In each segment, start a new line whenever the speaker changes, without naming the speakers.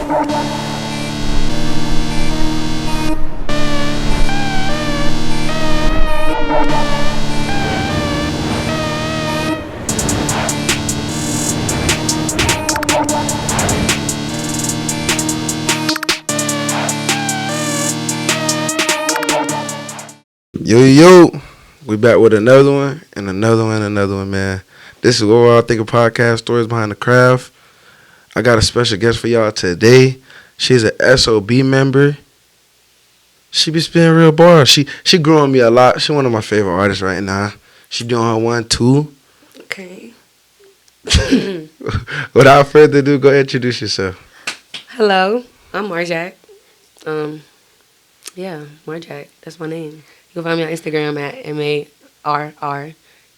Yo, yo, we back with another one and another one and another one, man. This is Overall Thinking Podcast, Stories Behind the Craft. I got a special guest for y'all today. She's an SOB member. She be spinning real bars. She grew on me a lot. She one of my favorite artists right now. She doing her 1-2.
Okay.
Without further ado, go ahead and introduce yourself.
Hello, I'm Marrjackk. Marrjackk. That's my name. You can find me on Instagram at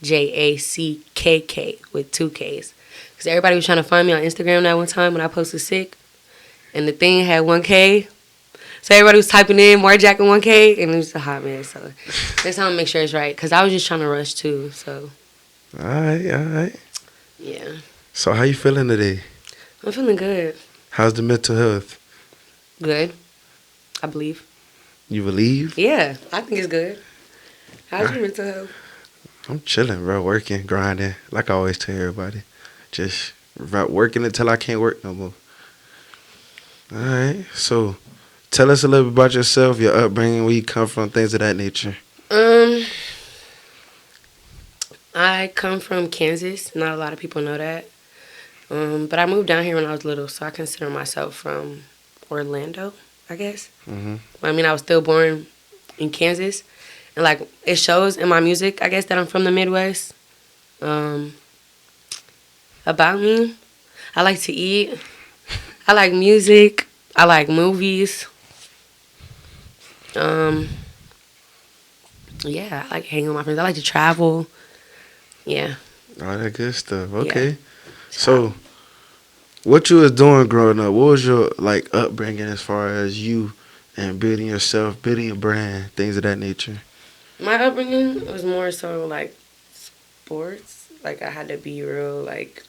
MARRJACKK with 2 Ks. Because everybody was trying to find me on Instagram that one time when I posted sick. And the thing had 1 K. So everybody was typing in Marrjackk and 1 K. And it was a hot mess. So this time make sure it's right. Because I was just trying to rush too. So.
All right.
Yeah.
So how you feeling today?
I'm feeling good.
How's the mental health?
Good. I believe.
You believe?
Yeah, I think it's good. How's your mental health?
I'm chilling, bro. Working, grinding. Like I always tell everybody. Just working until I can't work no more. All right. So, tell us a little bit about yourself, your upbringing, where you come from, things of that nature.
I come from Kansas. Not a lot of people know that. But I moved down here when I was little, so I consider myself from Orlando, I guess.
Mm-hmm.
I mean, I was still born in Kansas. And, like, it shows in my music, I guess, that I'm from the Midwest. About me, I like to eat. I like music. I like movies. I like hanging with my friends. I like to travel. Yeah.
All that good stuff. Okay.
Yeah.
So, what you was doing growing up? What was your, like, upbringing as far as you and building yourself, building your brand, things of that nature?
My upbringing was more so, like, sports. Like, I had to be real, like,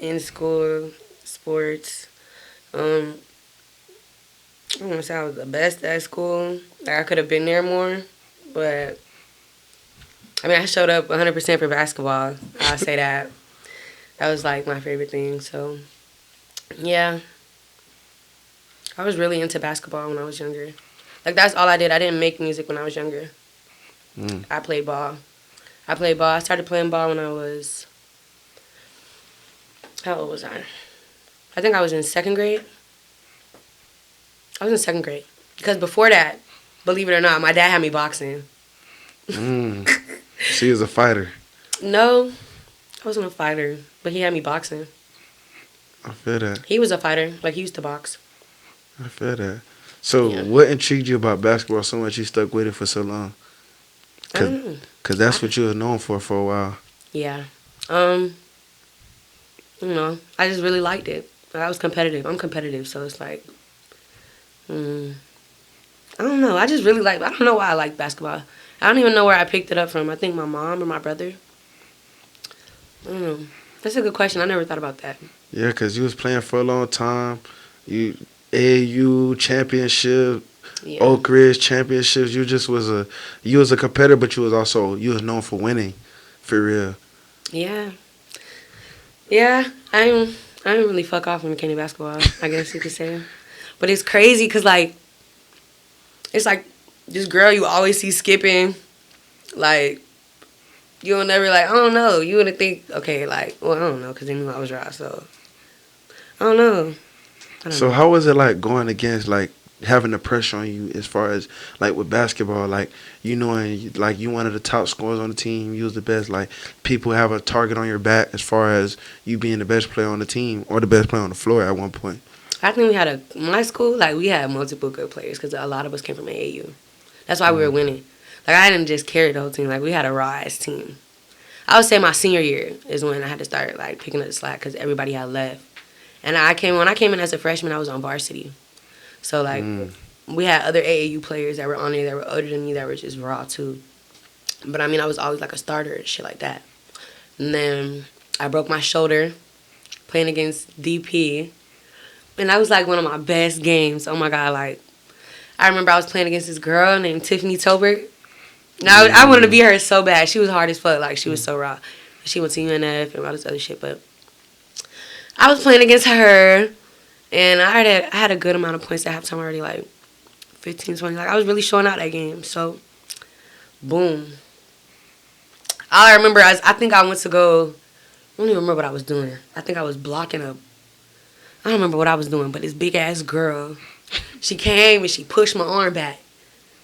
in school, sports. I don't want to say I was the best at school. Like, I could have been there more. But, I mean, I showed up 100% for basketball. I'll say that. That was, like, my favorite thing. So, yeah. I was really into basketball when I was younger. Like, that's all I did. I didn't make music when I was younger. I played ball. I started playing ball when I was... How old was I? I think I was in 2nd grade. I was in 2nd grade. Because before that, believe it or not, my dad had me boxing.
She was a fighter.
No, I wasn't a fighter, but he had me boxing.
I feel that.
He was a fighter. Like, he used to box.
I feel that. So, What intrigued you about basketball so much you stuck with it for so long?
I don't know.
Because that's what you were known for a while.
Yeah. I just really liked it. I was competitive. I'm competitive, so it's like, I don't know. I just really I don't know why I like basketball. I don't even know where I picked it up from. I think my mom or my brother. I don't know. That's a good question. I never thought about that.
Yeah, because you was playing for a long time. You AAU championship, Oak Ridge championships. You was a competitor, but you was known for winning, for real.
Yeah. Yeah, I didn't really fuck off when it came to basketball, I guess you could say. But it's crazy because, like, it's like this girl you always see skipping. Like, you'll never, like, I don't know. You wouldn't think, okay, like, well, I don't know, because they knew I was dry, so. I don't know.
So how was it, like, going against, like, having the pressure on you as far as, like, with basketball, like, you knowing, like, you one of the top scorers on the team, you was the best, like, people have a target on your back as far as you being the best player on the team or the best player on the floor at one point?
I think we had my school, like, we had multiple good players because a lot of us came from AAU. That's why we were winning. Like, I didn't just carry the whole team. Like, we had a raw-ass team. I would say my senior year is when I had to start, like, picking up the slack because everybody had left. And when I came in as a freshman, I was on varsity. So, like, we had other AAU players that were on there that were older than me that were just raw, too. But, I mean, I was always, like, a starter and shit like that. And then I broke my shoulder playing against DP. And that was like one of my best games. Oh my God, like I remember I was playing against this girl named Tiffany Tolbert. Now I wanted to be her so bad. She was hard as fuck. Like she was so raw. She went to UNF and all this other shit. But I was playing against her, and I had a good amount of points at halftime already, like 15, 20. Like I was really showing out that game. So, boom. All I remember is I think I went to go. I don't even remember what I was doing. I think I was blocking a. I don't remember what I was doing, but this big ass girl, she came and she pushed my arm back.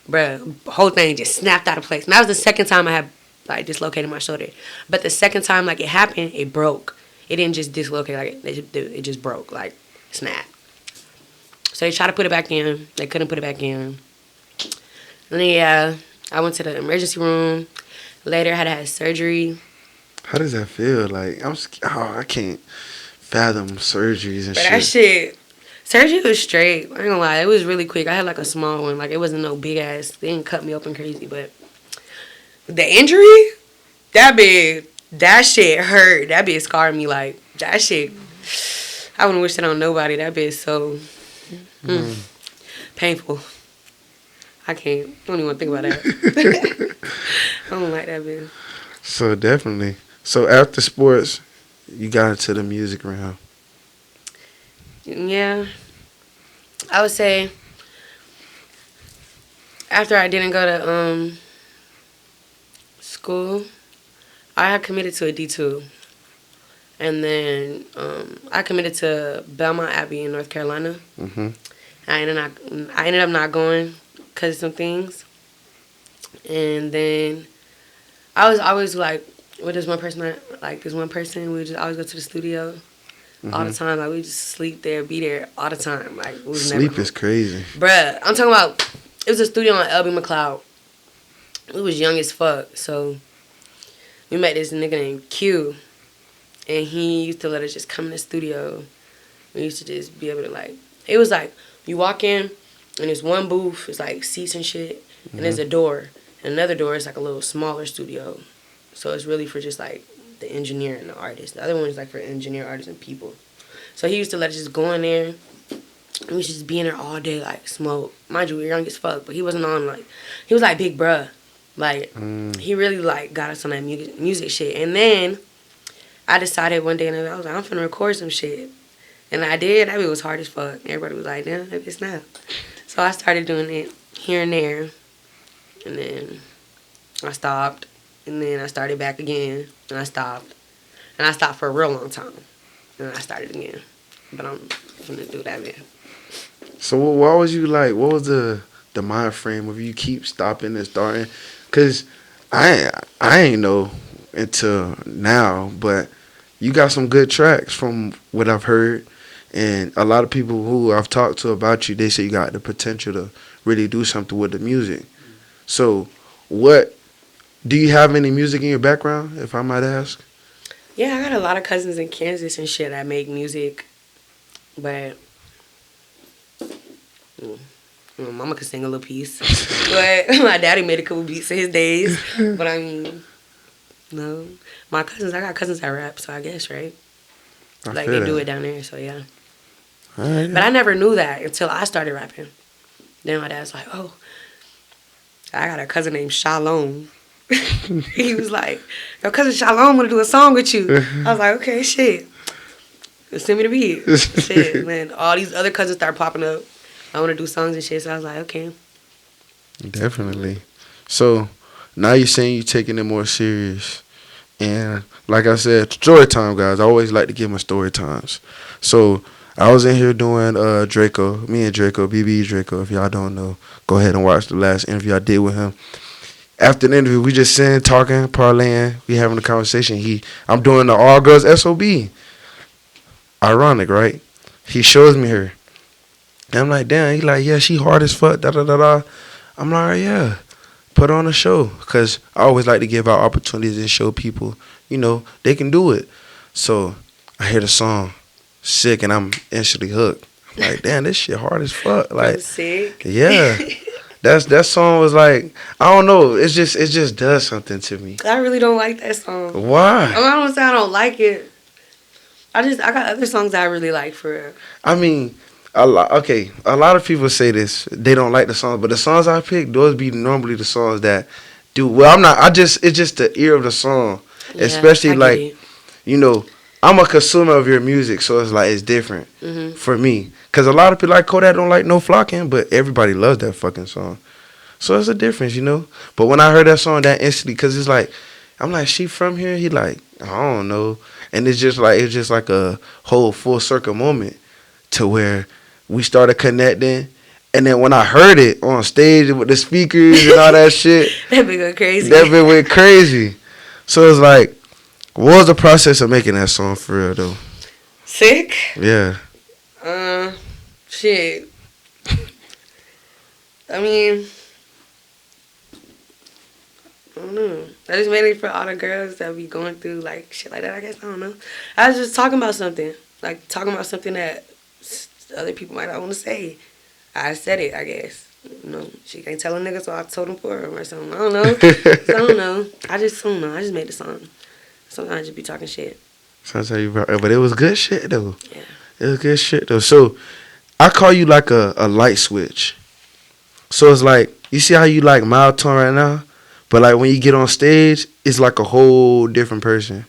Bruh, the whole thing just snapped out of place. And that was the second time I had like dislocated my shoulder. But the second time like it happened, it broke. It didn't just dislocate, like it just broke, like snap. So they tried to put it back in. They couldn't put it back in. And then yeah, I went to the emergency room. Later, I had to have surgery.
How does that feel? Like I can't fathom surgeries and
But
shit.
that shit, surgery was straight. I ain't gonna lie, it was really quick. I had like a small one. Like it wasn't no big ass. They didn't cut me open crazy, but the injury, that shit hurt. That bitch scarred me. Like that shit, I wouldn't wish it on nobody. That bitch so painful. I don't even want to think about that. I don't like that bitch.
So definitely. So after sports, you got into the music realm.
Yeah, I would say after I didn't go to school, I had committed to a D2. And then I committed to Belmont Abbey in North Carolina.
Mm-hmm.
I ended up not going because of some things. And then I was always like, with this one person, we would just always go to the studio all the time. Like, we just sleep there, be there all the time. Like, we was
Sleep
never
is crazy.
Bruh, I'm talking about, it was a studio on LB McLeod. We was young as fuck, so we met this nigga named Q, and he used to let us just come in the studio. We used to just be able to, like, it was like, you walk in, and there's one booth, it's like seats and shit, and there's a door. And another door is like a little smaller studio. So it's really for just like the engineer and the artist. The other one is like for engineer, artists, and people. So he used to let us just go in there, and we should just be in there all day, like smoke. Mind you, we were young as fuck, but he wasn't on like, he was like big bruh. Like, he really like got us on that music shit. And then I decided one day, and I was like, I'm finna record some shit. And I did. That was hard as fuck. Everybody was like, damn, that bitch now. So I started doing it here and there. And then I stopped. And then I started back again. And I stopped. And I stopped for a real long time. And then I started again. But I'm finna do that again.
So what was you like? What was the mind frame of you keep stopping and starting? Cause I ain't know until now, but you got some good tracks from what I've heard, and a lot of people who I've talked to about you, they say you got the potential to really do something with the music. So what do you have any music in your background, if I might ask?
Yeah, I got a lot of cousins in Kansas and shit that make music, but my mama could sing a little piece. But my daddy made a couple beats in his days. But I mean, no. I got cousins that rap, so I guess, right? Like, they do it down there, so yeah.
All right.
But I never knew that until I started rapping. Then my dad's like, oh, I got a cousin named Shalom. He was like, your cousin Shalom want to do a song with you. I was like, okay, shit. Send me the beat. Shit, man. All these other cousins start popping up. I want to do songs and shit, so I was like, okay.
Definitely. So now you're saying you're taking it more serious. And like I said, story time, guys. I always like to give my story times. So I was in here doing Draco, me and Draco, BB Draco. If y'all don't know, go ahead and watch the last interview I did with him. After the interview, we just sitting, talking, parlaying, we having a conversation. I'm doing the all girls SOB. Ironic, right? He shows me her. And I'm like, damn. He like, yeah, she hard as fuck, da da da da. I'm like, yeah, put on a show. Because I always like to give out opportunities and show people, they can do it. So I hear the song, Sick, and I'm instantly hooked. I'm like, damn, this shit hard as fuck. Like,
Sick.
Yeah. That song was like, I don't know, it just does something to me.
I really don't like that song.
Why?
I don't say I don't like it. I got other songs that I really like for real.
I mean, a lot of people say this. They don't like the songs, but the songs I pick, those be normally the songs that do well. I'm not. It's just the ear of the song,
Yeah,
especially
I get
like
it.
you know. I'm a consumer of your music, so it's like it's different
Mhm.
for me. Cause a lot of people like Kodak don't like No Flocking, but everybody loves that fucking song. So it's a difference, you know. But when I heard that song, that instantly, cause it's like, I'm like, she from here? He like, I don't know. And it's just like a whole full circle moment to where we started connecting. And then when I heard it on stage with the speakers and all that shit,
That be go crazy.
that bit went crazy. So it's like, what was the process of making that song for real though?
Sick.
Yeah.
Uh, shit. I mean, I don't know. I just made it for all the girls that be going through like shit like that. I guess I don't know. I was just talking about something, like talking about something that other people might not want to say. I said it. I guess. You know, she can't tell a nigga, so I told him for her or something. I don't know. So I don't know. I just don't know. I just made the song. Sometimes I just be talking shit.
Sometimes you, but it was good shit though.
Yeah.
It was good shit though. So I call you like a light switch. So it's like you see how you like mild tone right now, but like when you get on stage, it's like a whole different person.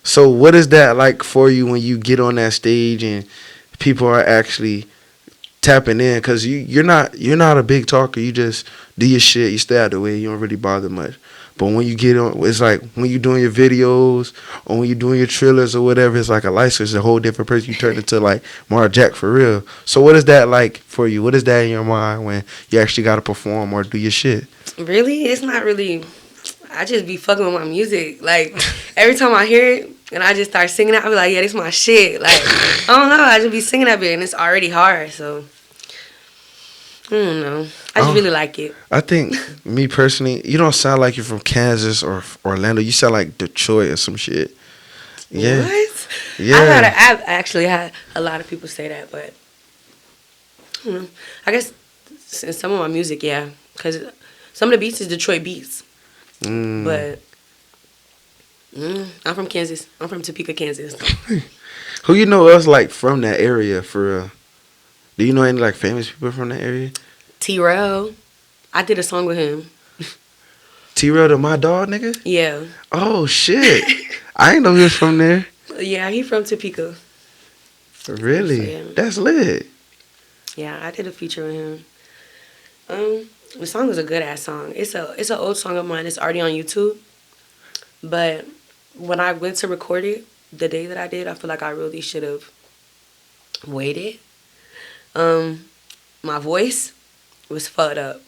So what is that like for you when you get on that stage and people are actually tapping in? Cause you're not a big talker. You just do your shit. You stay out the way. You don't really bother much. But when you get on, it's like when you're doing your videos or when you're doing your trailers or whatever, it's like a license, a whole different person. You turn into like Marrjackk for real. So what is that like for you? What is that in your mind when you actually got to perform or do your shit?
Really, it's not really. I just be fucking with my music. Like every time I hear it and I just start singing it, I be like, yeah, this my shit. Like I don't know, I just be singing that bit and it's already hard. So I don't know. I just really like it.
I think me personally, you don't sound like you're from Kansas or Orlando. You sound like Detroit or some shit. Yeah,
What?
yeah.
I've actually had a lot of people say that, but I don't know. I guess in some of my music, yeah, because some of the beats is Detroit beats, but I'm from Kansas. I'm from Topeka, Kansas.
Who you know else like from that area for real? Do you know any like famous people from that area?
T-Rail. I did a song with him.
T-Rail to my dog, nigga?
Yeah.
Oh shit. I ain't know he was from there.
Yeah, he from Topeka.
Really?
So, yeah.
That's lit.
Yeah, I did a feature with him. The song is a good ass song. It's an old song of mine. It's already on YouTube. But when I went to record it, the day that I did, I feel like I really should have waited. My voice was fucked up,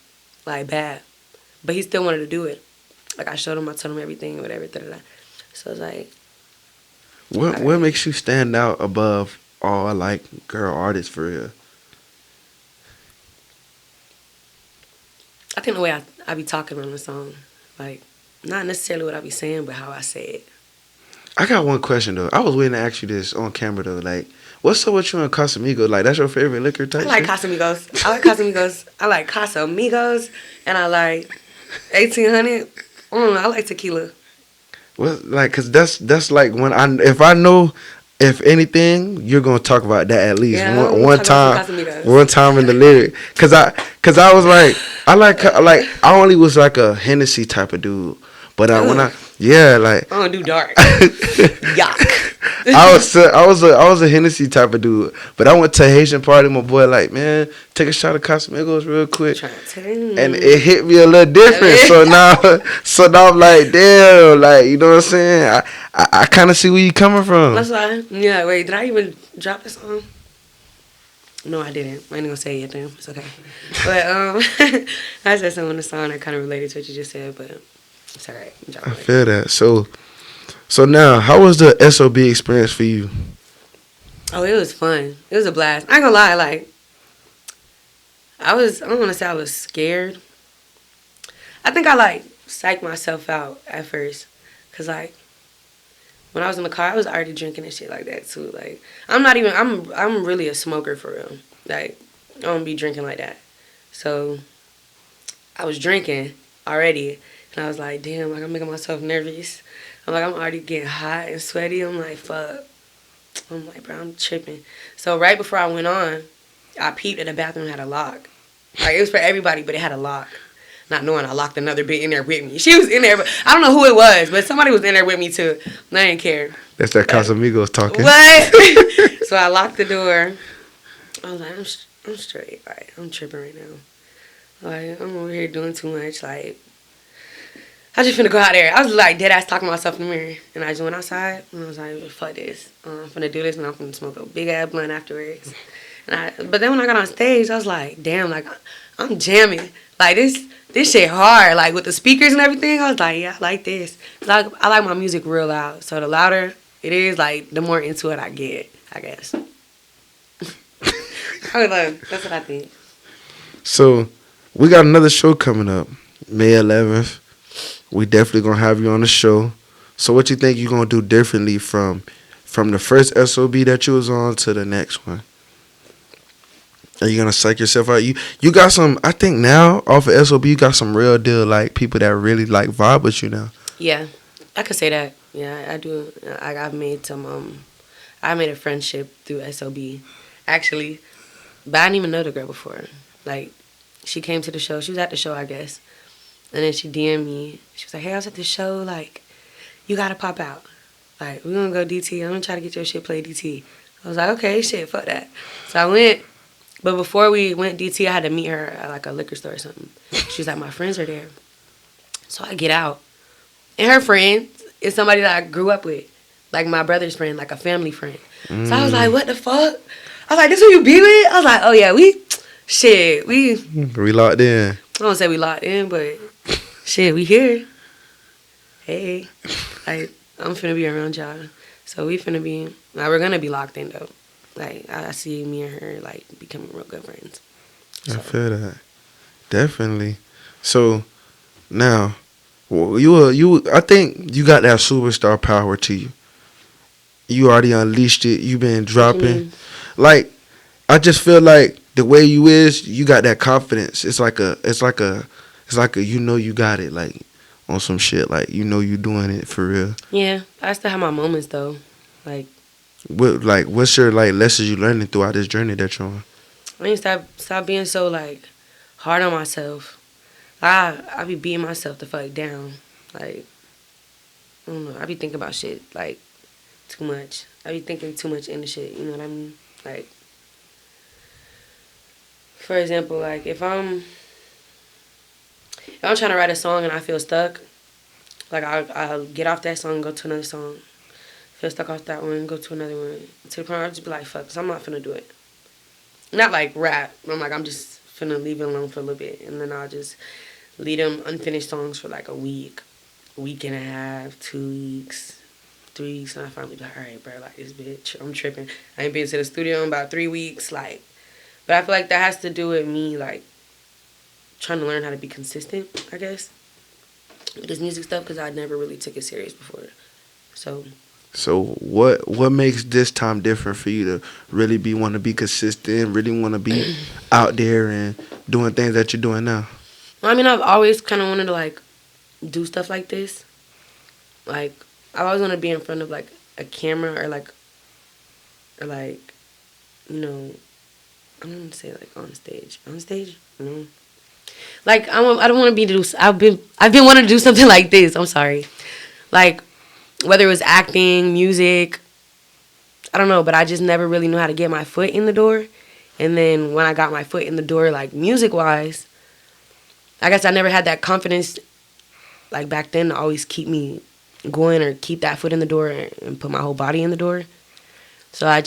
like bad. But he still wanted to do it. Like I showed him, I told him everything, whatever. Da-da-da. So it's like,
What makes you stand out above all like girl artists for real?
I think the way I be talking on the song, like not necessarily what I be saying, but how I say it.
I got one question though. I was waiting to ask you this on camera though. Like, what's up with you and Casamigos? Like, that's your favorite liquor type
I like
shit?
Casamigos. I like Casamigos. I like Casamigos, and I like 1800. I don't know. I like tequila.
Well, like, cause that's like when if I know if anything you're gonna talk about that at least
Yeah,
one
we
one
talk about
time,
some Casamigos.
one time in the lyric. Cause I was like I only was like a Hennessy type of dude, but when
Ugh.
like
I don't do dark.
I
Yuck.
was a Hennessy type of dude, but I went to a Haitian party. My boy like, man, take a shot of Casamigos real quick.
Trying to tell you.
And it hit me a little different. So now I'm like, damn, like, you know what I'm saying? I kind of see where you coming from.
That's why. Yeah, wait, did I even drop the song? No, I didn't. I ain't gonna say it then. It's okay. But I said something in the song that kind of related to what you just said, but it's alright.
I feel that. So now, how was the SOB experience for you?
Oh, it was fun. It was a blast. I ain't gonna lie, like I don't wanna say I was scared. I think I like psyched myself out at first. Cause like when I was in the car I was already drinking and shit like that too. Like I'm really a smoker for real. Like I don't be drinking like that. So I was drinking already and I was like, damn, like I'm making myself nervous. I'm already getting hot and sweaty. I'm like, fuck. I'm like, bro, I'm tripping. So right before I went on, I peeped and the bathroom had a lock. Like, it was for everybody, but it had a lock. Not knowing I locked another bitch in there with me. She was in there, but I don't know who it was, but somebody was in there with me too. And I didn't care.
That's that
But,
Casamigos talking.
what? So I locked the door. I was like, I'm straight. Like, I'm tripping right now. Like, I'm over here doing too much. Like, I just finna go out there. I was like dead ass talking to myself in the mirror. And I just went outside and I was like, fuck this. I'm finna do this and I'm finna smoke a big ass blunt afterwards. But then when I got on stage, I was like, damn, like, I'm jamming. Like, this shit hard. Like, with the speakers and everything, I was like, yeah, I like this. 'Cause I like my music real loud. So the louder it is, like, the more into it I get, I guess. I was like, that's what I think.
So, we got another show coming up, May 11th. We definitely gonna have you on the show. So, what you think you gonna do differently from the first SOB that you was on to the next one? Are you gonna psych yourself out? You got some. I think now off of SOB, you got some real deal like people that really like vibe with you now.
Yeah, I could say that. Yeah, I do. I've made some. I made a friendship through SOB, actually, but I didn't even know the girl before. Like, she came to the show. She was at the show, I guess, and then she DM'd me. She was like, "Hey, I was at the show. Like, you gotta pop out. Like, we're gonna go DT. I'm gonna try to get your shit played DT." I was like, "Okay, shit, fuck that." So I went. But before we went DT, I had to meet her at like a liquor store or something. She was like, "My friends are there." So I get out. And her friend is somebody that I grew up with. Like my brother's friend, like a family friend. So I was like, what the fuck? I was like, this who you be with? I was like, oh yeah, we
locked in.
I don't say we locked in, but shit, we here. Hey. Like, I'm finna be around y'all. So we finna be, like, we're gonna be locked in though. Like, I see me and her, like, becoming real good friends. So.
I feel that. Definitely. So, now, well, I think you got that superstar power to you. You already unleashed it. You been dropping. Like, I just feel like the way you is, you got that confidence. It's like a, you know you got it, like, on some shit. Like, you know you doing it for real.
Yeah, I still have my moments, though. Like,
what's your, like, lessons you learning throughout this journey that you're on?
I need to stop being so, like, hard on myself. I be beating myself the fuck down. Like, I don't know. I be thinking about shit, like, too much. I be thinking too much into shit, you know what I mean? Like, for example, like, if I'm trying to write a song and I feel stuck, like, I'll get off that song and go to another song. Feel stuck off that one, go to another one. To the point where I'll just be like, fuck, 'cause I'm not finna do it. Not like rap. I'm just finna leave it alone for a little bit. And then I'll just leave them unfinished songs for like a week and a half, 2 weeks, 3 weeks. And I finally be like, all right, bro, like, this bitch, I'm tripping. I ain't been to the studio in about 3 weeks. Like, but I feel like that has to do with me, like, trying to learn how to be consistent, I guess, with this music stuff, because I never really took it serious before. So
what makes this time different for you to really want to be consistent, really want to be out there and doing things that you're doing now?
I mean, I've always kind of wanted to, like, do stuff like this. Like, I always want to be in front of, like, a camera or you know, I don't want to say, like, on stage, you know. Like, I don't want to be I've been wanting to do something like this. I'm sorry. Like, whether it was acting, music, I don't know, but I just never really knew how to get my foot in the door. And then when I got my foot in the door, like, music-wise, I guess I never had that confidence, like, back then to always keep me going or keep that foot in the door and put my whole body in the door. So I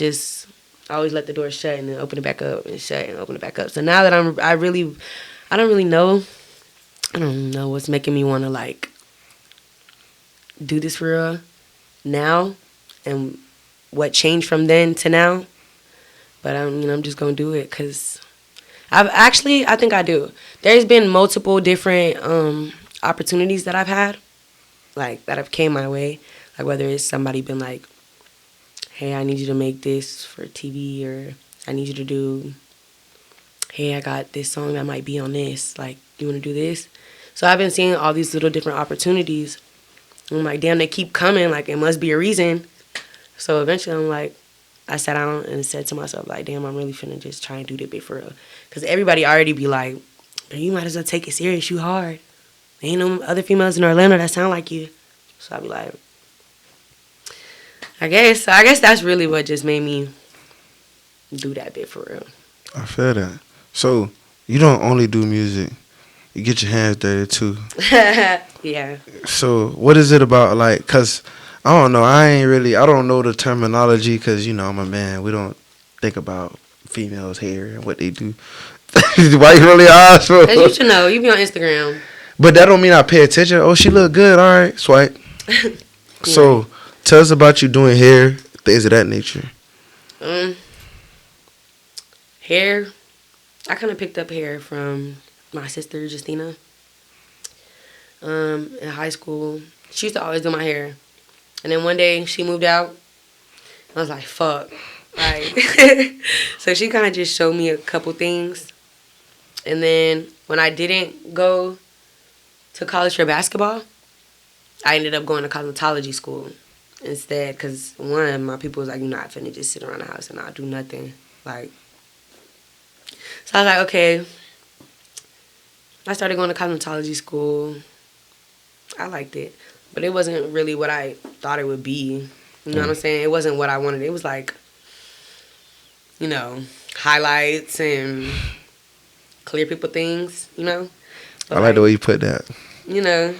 always let the door shut and then open it back up and shut and open it back up. So now that I don't know what's making me want to, like, do this for real now and what changed from then to now. But I'm just going to do it because I think I do. There's been multiple different opportunities that I've had, like, that have came my way. Like, whether it's somebody been like, hey, I need you to make this for TV, or I need you to do, hey, I got this song that might be on this. Like, you want to do this? So I've been seeing all these little different opportunities. I'm like, damn, they keep coming. Like, it must be a reason. So eventually I'm like, I sat down and said to myself, like, damn, I'm really finna just try and do this bit for real. Because everybody already be like, you might as well take it serious. You hard. Ain't no other females in Orlando that sound like you. So I be like, I guess that's really what just made me do that bit for real.
I feel that. So you don't only do music. You get your hands dirty too.
Yeah.
So what is it about, like, cause I don't know. I don't know the terminology, cause you know I'm a man. We don't think about females' hair and what they do. Why you really ask for?
Cause you should know. You be on Instagram.
But that don't mean I pay attention. Oh, she look good. All right, swipe.
Yeah.
So tell us about you doing hair, things of that nature.
Hair. I kind of picked up hair from my sister Justina. In high school, she used to always do my hair, and then one day she moved out. I was like, "Fuck!" Like, so she kind of just showed me a couple things, and then when I didn't go to college for basketball, I ended up going to cosmetology school instead. Cause one, my people was like, "You're not finna just sit around the house and not do nothing." Like, so I was like, "Okay." I started going to cosmetology school. I liked it, but it wasn't really what I thought it would be. You know what I'm saying? It wasn't what I wanted. It was like, you know, highlights and clear people things, you know? But
I like the way you put that.
You know,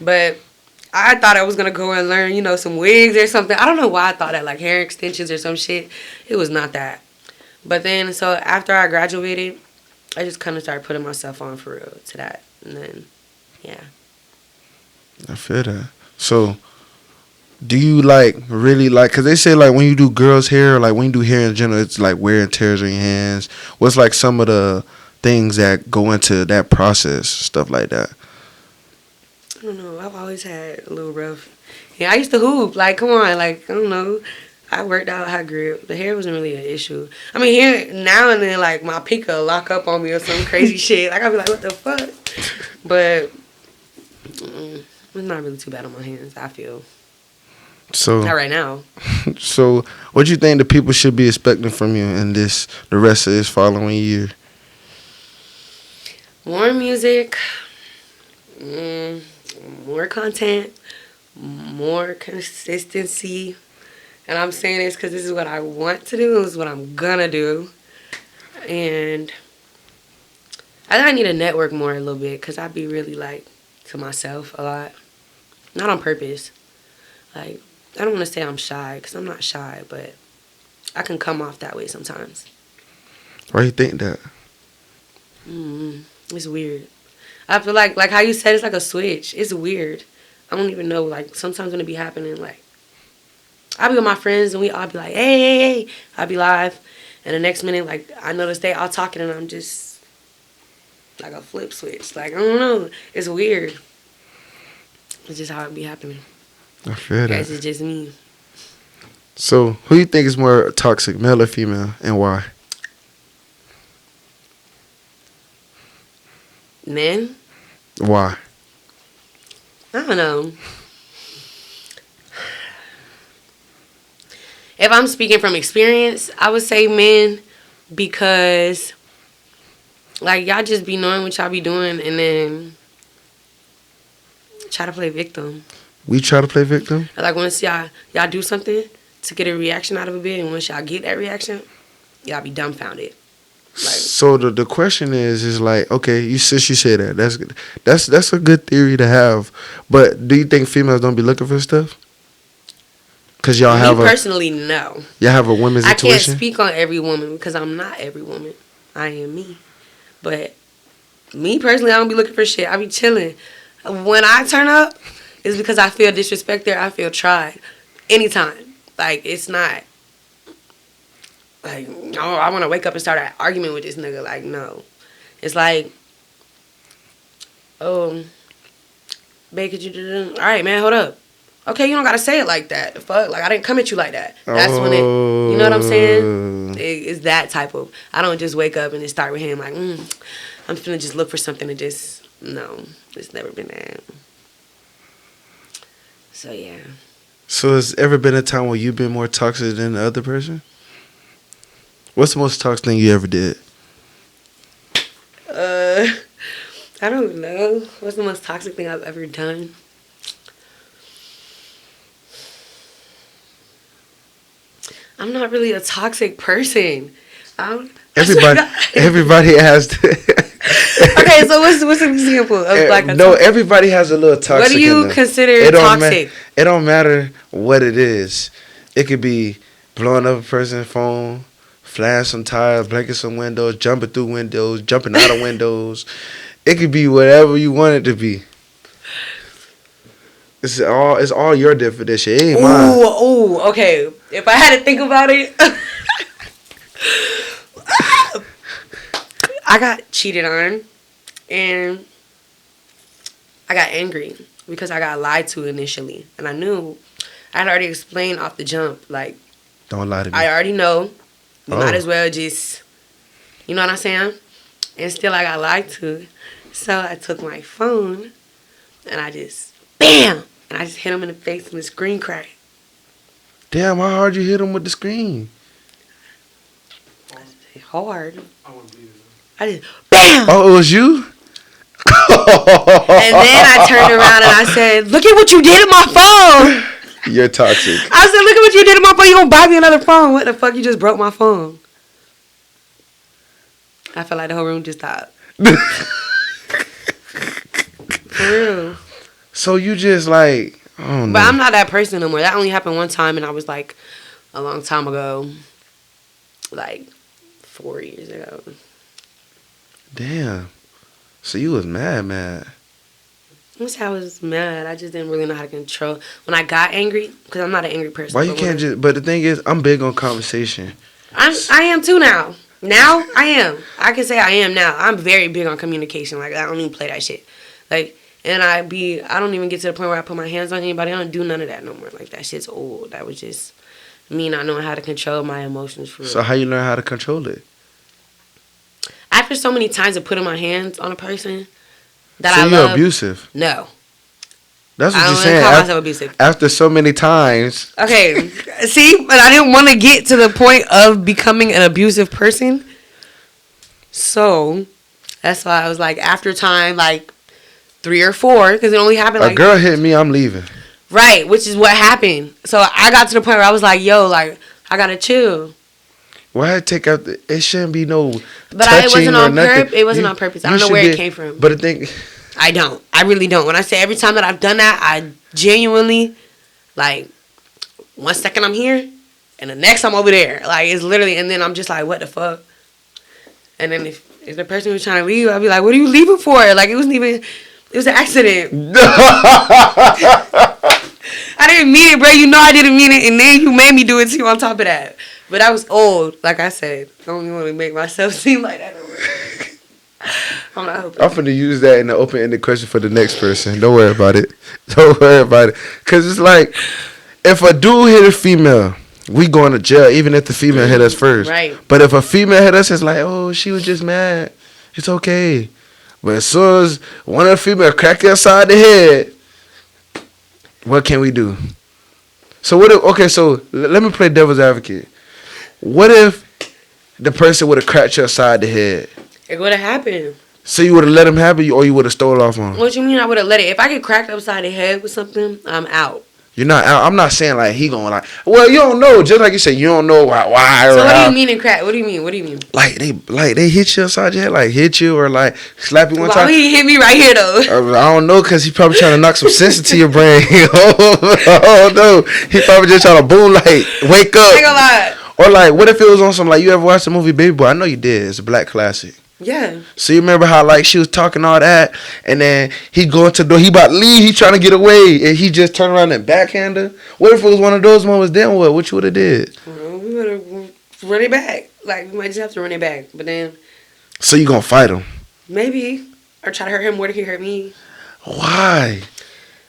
but I thought I was going to go and learn, you know, some wigs or something. I don't know why I thought that, like hair extensions or some shit. It was not that. But then, so after I graduated, I just kind of started putting myself on for real to that. And then, yeah.
I feel that. So, do you like really like? Cause they say like when you do girls' hair, like when you do hair in general, it's like wear and tears on your hands. What's like some of the things that go into that process, stuff like that?
I don't know. I've always had a little rough. Yeah, I used to hoop. Like, come on. Like, I don't know. I worked out high grip. The hair wasn't really an issue. I mean, here now and then, like my pika will lock up on me or some crazy shit. Like I'll be like, what the fuck? But it's not really too bad on my hands, I feel.
So
not right now.
So what do you think the people should be expecting from you in the rest of this following year?
More music, more content, more consistency. And I'm saying this because this is what I want to do. This is what I'm gonna do. And I think I need to network more a little bit because I be really like to myself a lot. Not on purpose. Like, I don't want to say I'm shy because I'm not shy, but I can come off that way sometimes.
Why you think that?
It's weird. I feel like how you said, it's like a switch. It's weird. I don't even know. Like, sometimes when it be happening, like, I'll be with my friends and we all be like, hey, hey, hey. I'll be live. And the next minute, like, I notice they all talking and I'm just like a flip switch. Like, I don't know. It's weird. It's just how it be happening.
I feel that.
Guys, it's just me.
So, who you think is more toxic, male or female, and why?
Men?
Why?
I don't know. If I'm speaking from experience, I would say men because, like, y'all just be knowing what y'all be doing and then try to play victim.
We try to play victim?
Like, once y'all do something to get a reaction out of a bit, and once y'all get that reaction, y'all be dumbfounded. Like,
so the question is like, okay, since you say that, that's a good theory to have, but do you think females don't be looking for stuff? Cause y'all have
personally, no.
Y'all have a women's intuition?
I can't speak on every woman because I'm not every woman. I am me. But me personally, I don't be looking for shit. I be chilling. When I turn up, it's because I feel disrespected. I feel tried. Anytime. Like, it's not like, oh, I want to wake up and start an argument with this nigga. Like, no. It's like, oh, babe, could you do this? All right, man, hold up. Okay, you don't got to say it like that. Fuck, like, I didn't come at you like that. That's when it, you know what I'm saying? It's that type of, I don't just wake up and just start with him like, I'm finna just look for something to just, no, it's never been that. So, yeah.
So has ever been a time where you've been more toxic than the other person? What's the most toxic thing you ever did?
I don't know. What's the most toxic thing I've ever done? I'm not really a toxic person.
Everybody has.
Okay, so what's an example of like a
no?
toxic?
Everybody has a little toxic.
What do you consider toxic?
It don't matter what it is. It could be blowing up a person's phone, flashing some tires, breaking some windows, jumping through windows, jumping out of windows. It could be whatever you want it to be. It's all your definition. It ain't mine.
Ooh, okay. If I had to think about it, I got cheated on, and I got angry because I got lied to initially, and I knew I had already explained off the jump, like,
don't lie to me.
I already know. You might as well just, you know what I'm saying? And still I got lied to. So I took my phone and I just, bam! And I just hit him in the face and the screen cracked.
Damn, how hard you hit him with the screen?
Hard. I just, bam!
Oh, it was you?
And then I turned around and I said, look at what you did to my phone!
You're toxic.
I said, look at what you did to my phone. You gonna buy me another phone. What the fuck? You just broke my phone. I felt like the whole room just stopped. For real.
So you just like, I don't know.
But I'm not that person no more. That only happened one time, and I was like a long time ago. Like 4 years ago.
Damn. So you was mad.
I wouldn't say I was mad. I just didn't really know how to control. When I got angry, because I'm not an angry person.
Why you can't just, but the thing is, I'm big on conversation.
I am too now. Now, I am. I can say I am now. I'm very big on communication. Like, I don't even play that shit. Like, and I don't even get to the point where I put my hands on anybody. I don't do none of that no more. Like, that shit's old. That was just me not knowing how to control my emotions for real.
So how you learn how to control it?
After so many times of putting my hands on a person that
so
I
you're
love.
abusive?
No.
That's what
I
you're
don't
saying.
call myself abusive.
After so many times.
Okay. See? But I didn't want to get to the point of becoming an abusive person. So, that's why I was like, after time, like 3 or 4, because it only happened like.
A girl hit me, I'm leaving.
Right, which is what happened. So, I got to the point where I was like, yo, like, I got to chill.
Why take out the, it shouldn't be no
but
touching
it wasn't on
purpose.
It wasn't on purpose. I don't know where it came from.
But the thing,
I don't. I really don't. When I say every time that I've done that, I genuinely, like, 1 second I'm here, and the next I'm over there. Like, it's literally, and then I'm just like, what the fuck? And then if the person was trying to leave, I'd be like, what are you leaving for? Like, it wasn't even, it was an accident. I didn't mean it, bro. You know I didn't mean it, and then you made me do it too on top of that. But I was old, like I said. I don't even want to make myself seem like that. I'm not hoping.
I'm finna use that in the open-ended question for the next person. Don't worry about it. Don't worry about it. Because it's like, if a dude hit a female, we going to jail, even if the female hit us first.
Right.
But if a female hit us, it's like, oh, she was just mad. It's okay. But as soon as one of the female crack you upside the head, what can we do? So what if, okay, so let me play devil's advocate. What if the person would have cracked you upside the head?
It would have happened.
So you would have let him have it, or you would have stole off on him?
What you mean I would have let it? If I get cracked upside the head with something, I'm out.
You're not out. I'm not saying like he gonna like. Well, you don't know. Just like you said, you don't know why.
So
or
what
how.
do you mean in crack? What do you mean? What do you mean?
Like they hit you upside your head, like hit you or like slap you one
Why
time.
would he hit me right here though?
I don't know, cause he probably trying to knock some sense into your brain. Oh no, he probably just trying to boom like wake up.
I ain't gonna lie.
Or like, what if it was on some like you ever watched the movie Baby Boy? I know you did. It's a black classic.
Yeah.
So you remember how like she was talking all that, and then he going to the door, he about to leave, he trying to get away, and he just turned around and backhand her? What if it was one of those moments? Then what you would have did?
Well, we would have run it back. Like we might just have to run it back, but then.
So you gonna fight him?
Maybe, or try to hurt him more than he hurt me.
Why?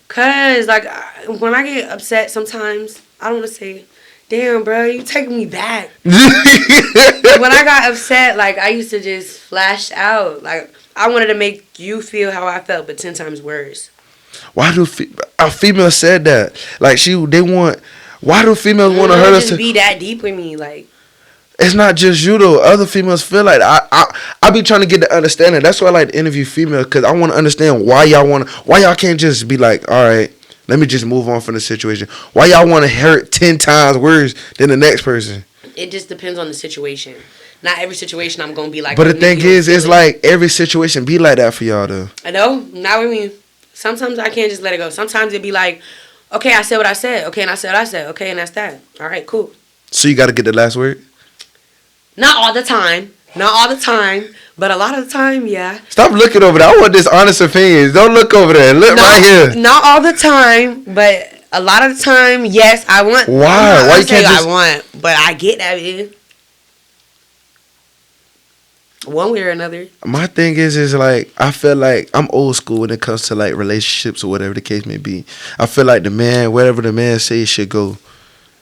Cause like when I get upset, sometimes I don't want to say. Damn, bro, you taking me back. When I got upset, like, I used to just flash out. Like, I wanted to make you feel how I felt, but 10 times worse.
Why do our female said that? Like, why do females want to hurt us?
Just be that deep with me, like.
It's not just you though. Other females feel like I be trying to get the understanding. That's why I like to interview females because I want to understand why y'all can't just be like, all right, let me just move on from the situation. Why y'all want to hurt 10 times worse than the next person?
It just depends on the situation. Not every situation I'm gonna be like.
But the thing is, it's like every situation be like that for y'all though.
I know. Not with me. Sometimes I can't just let it go. Sometimes it be like, okay, I said what I said. Okay, and I said what I said. Okay, and that's that. All right, cool.
So you got to get the last word.
Not all the time. Not all the time. But a lot of the time, yeah.
Stop looking over there. I want this honest opinions. Don't look over there. Look right here.
Not all the time, but a lot of the time, yes, I want.
Why? Why you can't just...
I want, but I get that, man. One way or another.
My thing is like, I feel like I'm old school when it comes to like relationships or whatever the case may be. I feel like the man, whatever the man says should go.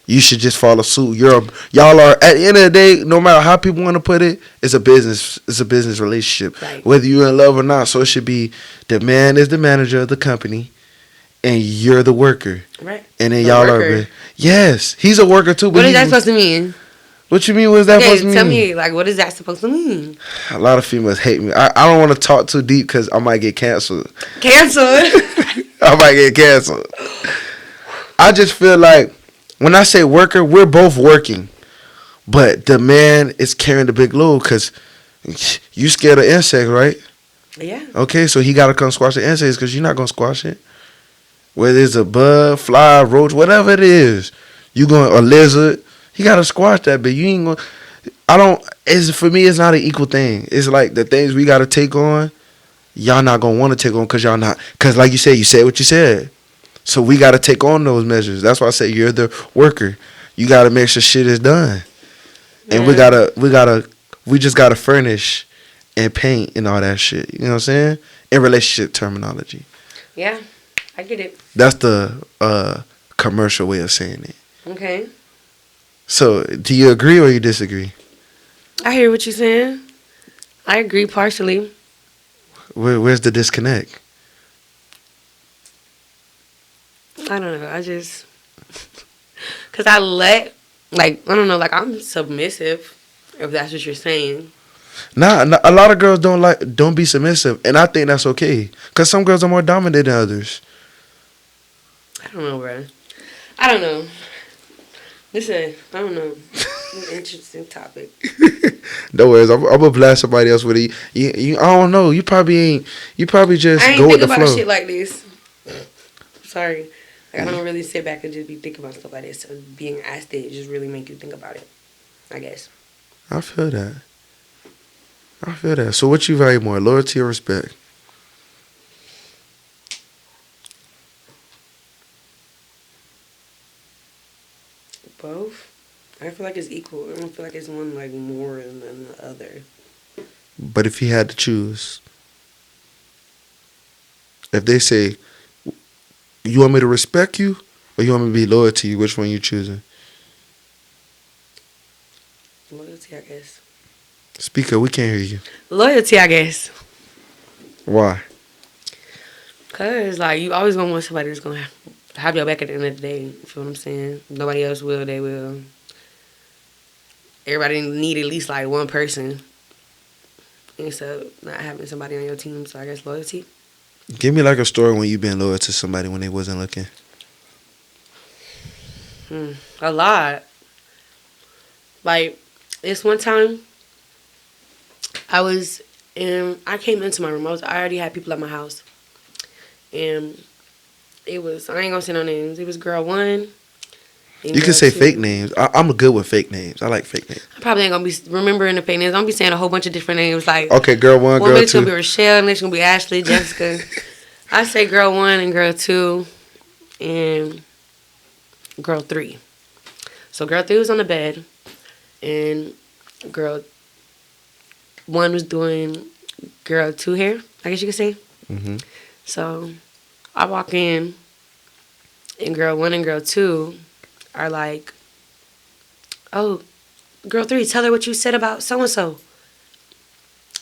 You should just follow suit. Y'all are, at the end of the day, no matter how people want to put it, it's a business. It's a business relationship.
Right.
Whether you're in love or not. So it should be the man is the manager of the company and you're the worker.
Right.
And then y'all worker. Are. Yes. He's a worker too. But
what is that supposed to mean?
What you mean? What is that supposed to mean?
Tell me, like, what is that supposed to mean?
A lot of females hate me. I don't want to talk too deep because I might get canceled.
Canceled?
I might get canceled. I just feel like when I say worker, we're both working. But the man is carrying the big load because you scared of insects, right?
Yeah.
Okay, so he got to come squash the insects because you're not going to squash it. Whether it's a bug, fly, roach, whatever it is, a lizard, he got to squash that, but you ain't going to. For me, it's not an equal thing. It's like the things we got to take on, y'all not going to want to take on because y'all not. Because like you said what you said. So we got to take on those measures. That's why I say you're the worker. You got to make sure shit is done. Yeah. And we just got to furnish and paint and all that shit. You know what I'm saying? In relationship terminology.
Yeah, I get it.
That's the commercial way of saying it.
Okay.
So do you agree or you disagree?
I hear what you're saying. I agree partially.
Where's the disconnect?
I don't know. I just, cause I I'm submissive. If that's what you're saying. Nah,
a lot of girls don't be submissive, and I think that's okay. Cause some girls are more dominant than others.
I don't know, bro. I don't know. I don't know. An interesting topic.
No worries. I'm gonna blast somebody else with it. You I don't know. You probably just go with the flow. I ain't think about
shit like this. Sorry. Like, I don't really sit back and just be thinking about stuff like this. So being asked it just really make you think about it, I guess.
I feel that. So what you value more, loyalty or respect?
Both. I feel like it's equal. I don't feel like it's one like more than the other.
But if you had to choose, if they say, you want me to respect you or you want me to be loyal to you, which one you choosing?
Loyalty, I guess.
Speak up, we can't hear you.
Loyalty, I guess.
Why?
Because, like, you always gonna want somebody that's gonna have your back at the end of the day. You feel what I'm saying? Nobody else will, they will. Everybody need at least, like, one person. And so, not having somebody on your team, so I guess loyalty.
Give me, like, a story when you been loyal to somebody when they wasn't looking.
A lot. Like, this one time, I came into my room. I already had people at my house. And it was, I ain't gonna say no names. It was girl 1.
You can say 2. Fake names. I'm good with fake names. I like fake names.
I probably ain't gonna be remembering the fake names. I'm gonna be saying a whole bunch of different names. Like,
okay, girl 1, girl 2.
One gonna be Rochelle, next gonna be Ashley, Jessica. I say girl 1 and girl 2 and girl 3. So girl 3 was on the bed and girl 1 was doing girl 2 hair, I guess you could say. Mm-hmm. So I walk in and girl 1 and girl 2 are like, oh, girl 3, tell her what you said about so-and-so.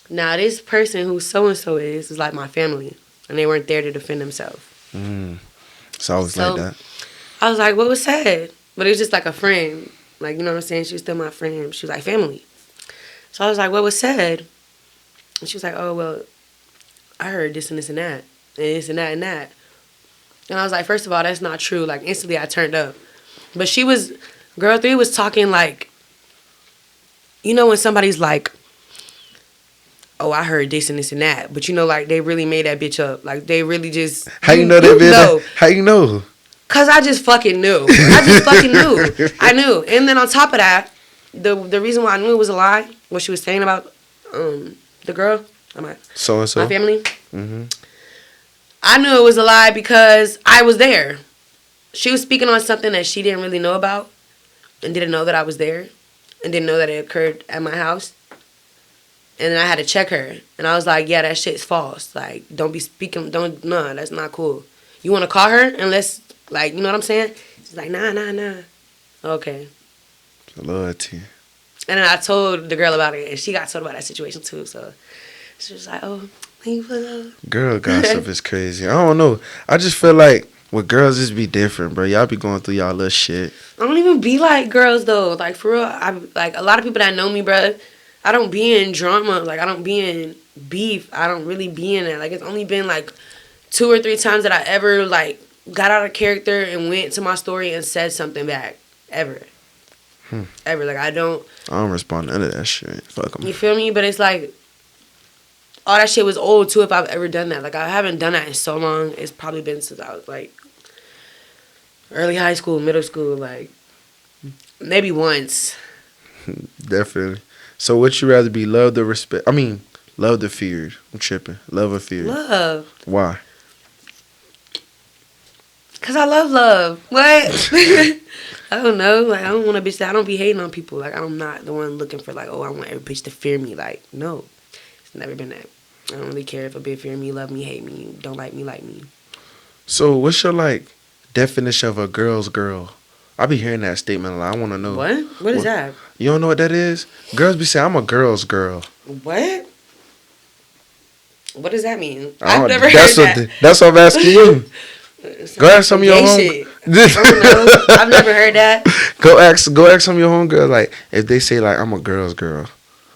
Now, this person who so-and-so is like my family, and they weren't there to defend themselves.
It's always like that.
I was like, what was said? But it was just like a friend. Like, you know what I'm saying? She was still my friend. She was like, family. So I was like, what was said? And she was like, oh, well, I heard this and this and that. And this and that and that. And I was like, first of all, that's not true. Like, instantly I turned up. But girl 3 was talking like, you know when somebody's like, oh, I heard this and this and that. But you know, like, they really made that bitch up. Like, they really just...
How you know that bitch? How you know?
Because I just fucking knew. I just fucking knew. I knew. And then on top of that, the reason why I knew it was a lie, what she was saying about the girl,
So-and-so.
my family,
Mm-hmm.
I knew it was a lie because I was there. She was speaking on something that she didn't really know about and didn't know that I was there and didn't know that it occurred at my house. And then I had to check her. And I was like, yeah, that shit's false. Like, don't be speaking, no, that's not cool. You want to call her and let's, like, you know what I'm saying? She's like, nah. Okay.
Loyalty.
And then I told the girl about it, and she got told about that situation too. So she was like, oh, thank you for that.
Girl gossip is crazy. I don't know. I just feel like with girls, just be different, bro. Y'all be going through y'all little shit.
I don't even be like girls, though. Like, for real, like, a lot of people that know me, bro, I don't be in drama. Like, I don't be in beef. I don't really be in it. Like, it's only been, like, 2 or 3 times that I ever, like, got out of character and went to my story and said something back. Ever. Ever. Like, I don't
respond to none of that shit. Fuck them.
You feel me? But it's like, all that shit was old, too, if I've ever done that. Like, I haven't done that in so long. It's probably been since I was, like, early high school, middle school, like, maybe once.
Definitely. So, would you rather be loved or respect? I mean, loved or feared? I'm tripping. Love or feared?
Love.
Why?
Because I love love. What? I don't know. Like, I don't want a bitch that I don't be hating on people. Like, I'm not the one looking for, like, oh, I want every bitch to fear me. Like, no. It's never been that. I don't really care if a bitch fear me, love me, hate me, don't like me, like me.
So, what's your, like, definition of a girl's girl? I be hearing that statement a lot. I want to know.
What? What is that?
You don't know what that is? Girls be saying, I'm a girl's girl.
What? What does that mean? I've never heard that.
That's what I'm asking you. Go ask some of your home.
I don't know. I've never heard that.
Go ask some of your homegirls. Like, if they say, like, I'm a girl's girl.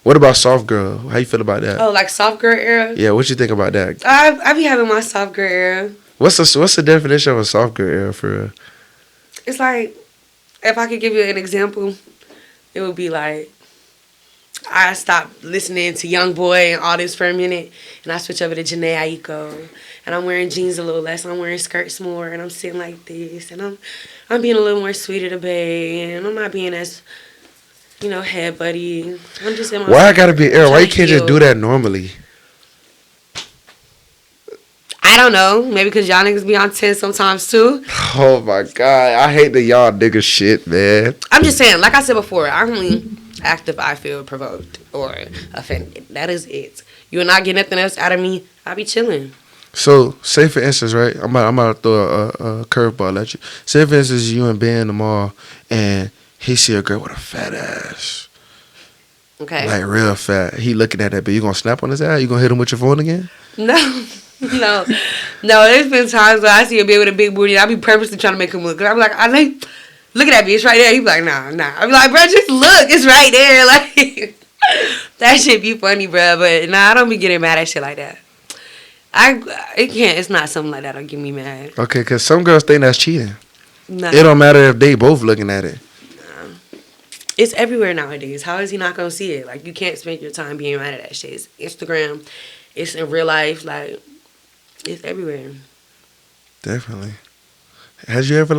What about soft girl? How you feel about that?
Oh, like soft girl era?
Yeah, what you think about that?
I be having my soft girl era.
What's the definition of a soft girl era for real?
It's like, if I could give you an example, it would be like, I stopped listening to Young Boy and all this for a minute, and I switch over to Janae Aiko, and I'm wearing jeans a little less, I'm wearing skirts more, and I'm sitting like this, and I'm being a little more sweet to the bae, and I'm not being as, head buddy. I'm just in my...
Why I gotta be era? Why you can't just do that normally?
I don't know. Maybe because y'all niggas be on 10 sometimes too.
Oh my God. I hate the y'all niggas shit, man.
I'm just saying, like I said before, I only act if I feel provoked or offended. That is it. You will not get nothing else out of me. I'll be chilling.
So, say for instance, right? I'm about to throw a curveball at you. Say for instance, you and Ben in the mall, and he see a girl with a fat ass.
Okay.
Like real fat. He looking at that, but you gonna snap on his ass? You gonna hit him with your phone again?
No. No. There's been times where I see a bitch with a big booty, and I be purposely trying to make him look. Cause I'm like, look at that bitch right there. He be like, nah. I be like, bro, just look. It's right there. Like, that shit be funny, bro. But nah, I don't be getting mad at shit like that. It's not something like that that'll get me mad.
Okay, because some girls think that's cheating.
Nah.
It don't matter if they both looking at it.
Nah. It's everywhere nowadays. How is he not gonna see it? Like, you can't spend your time being mad at that shit. It's Instagram. It's in real life. Like, it's everywhere.
Definitely. Have you ever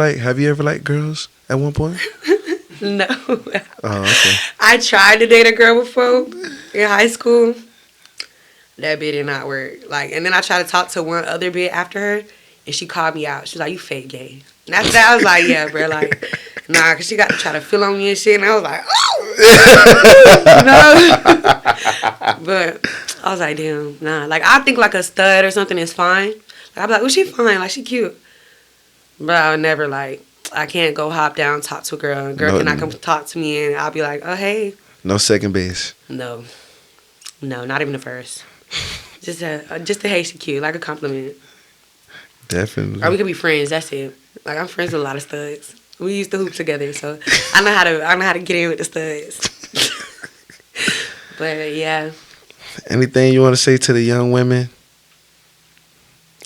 liked girls at one point?
No.
Oh, okay.
I tried to date a girl before in high school. That bit did not work. Like, and then I tried to talk to one other bit after her, and she called me out. She was like, "You fake gay." And after that, I was like, "Yeah, bro." Like, nah, cause she got to try to feel on me and shit, and I was like, "Oh." No. But I was like, "Damn, nah." Like, I think like a stud or something is fine. Like, I'd be like, "Oh, she fine. Like, she cute." But I would never like. I can't go hop down, talk to a girl, and girl cannot come talk to me, and I'll be like, "Oh, hey."
No second base.
No, not even the first. Just a hey, she cute, like a compliment.
Definitely.
Or we could be friends. That's it. Like, I'm friends with a lot of studs. We used to hoop together, so I know how to get in with the studs. But yeah.
Anything you want to say to the young women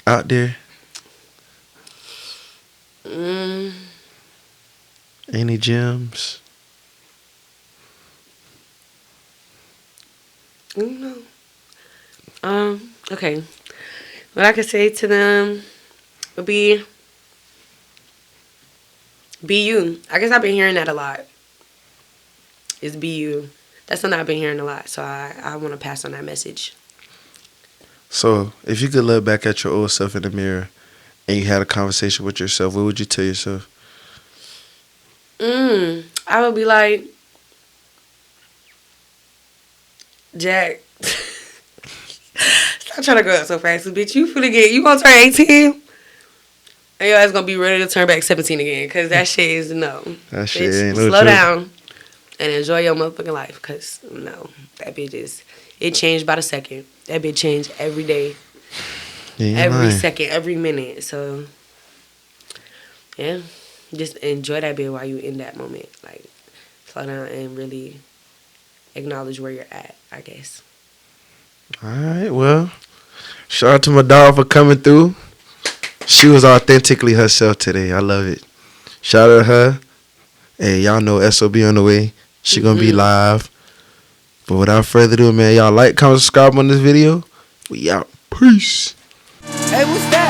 out there?
Mm,
Any gems?
I don't know. Okay. What I could say to them would be you. I guess I've been hearing that a lot. Is be you. That's something I've been hearing a lot. So I want to pass on that message.
So, if you could look back at your old self in the mirror and you had a conversation with yourself, what would you tell yourself?
I would be like, Jack, stop trying to grow up so fast, bitch. You gonna turn 18? And your ass gonna be ready to turn back 17 again. Cause that shit is no.
That shit
Bitch,
ain't no
slow
joke.
down and enjoy your motherfucking life. Cause no, that bitch it changed by the second. That bitch changed every day,
You ain't
every
lying.
second, every minute. So, yeah, just enjoy that bit while you in that moment. Like, slow down and really acknowledge where you're at, I guess.
All right, well, shout out to my dog for coming through. She was authentically herself today. I love it. Shout out to her. Hey, y'all know SOB on the way. She gonna be live. But without further ado, man, y'all like, comment, subscribe on this video. We out. Peace.
Hey, what's that?